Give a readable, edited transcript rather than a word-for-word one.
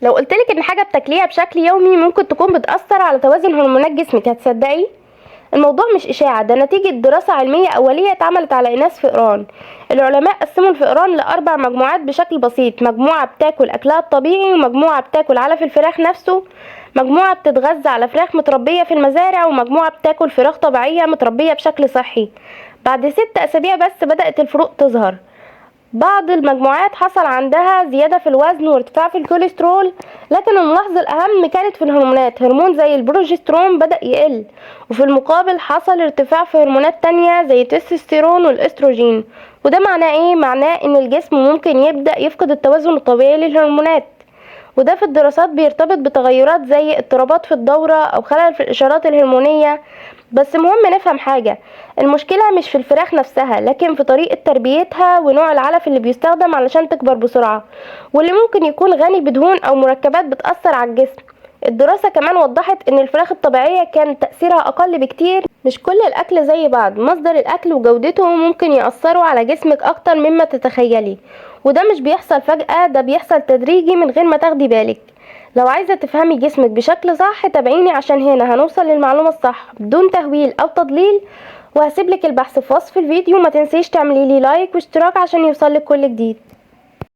لو قلتلك ان حاجة بتاكليها بشكل يومي ممكن تكون بتأثر على توازن هرمونات جسمك، هتصدقي؟ الموضوع مش إشاعة، ده نتيجة دراسة علمية أولية اتعملت على إناث فئران. العلماء قسموا الفئران لأربع مجموعات بشكل بسيط: مجموعة بتاكل أكلها الطبيعي، ومجموعة بتاكل علف الفراخ نفسه، مجموعة بتتغذى على فراخ متربية في المزارع، ومجموعة بتاكل فراخ طبيعية متربية بشكل صحي. بعد 6 أسابيع بس بدأت الفروق تظهر. بعض المجموعات حصل عندها زيادة في الوزن وارتفاع في الكوليسترول، لكن الملاحظة الأهم كانت في الهرمونات. هرمون زي البروجسترون بدأ يقل، وفي المقابل حصل ارتفاع في هرمونات تانية زي التستوستيرون والإستروجين. وده معناه إيه؟ معناه إن الجسم ممكن يبدأ يفقد التوازن الطبيعي للهرمونات، وده في الدراسات بيرتبط بتغيرات زي اضطرابات في الدورة أو خلل في الإشارات الهرمونية. بس مهم نفهم حاجة: المشكلة مش في الفراخ نفسها، لكن في طريقة تربيتها ونوع العلف اللي بيستخدم علشان تكبر بسرعة، واللي ممكن يكون غني بدهون أو مركبات بتأثر على الجسم. الدراسة كمان وضحت ان الفراخ الطبيعية كان تأثيرها اقل بكتير. مش كل الاكل زي بعض، مصدر الاكل وجودته ممكن يأثروا على جسمك اكتر مما تتخيلي، وده مش بيحصل فجأة، ده بيحصل تدريجي من غير ما تاخدي بالك. لو عايزة تفهمي جسمك بشكل صح تابعيني، عشان هنا هنوصل للمعلومة الصح بدون تهويل او تضليل. وهسيبلك البحث في وصف الفيديو، ما تنسيش تعملي لي لايك واشتراك عشان يوصلك كل جديد.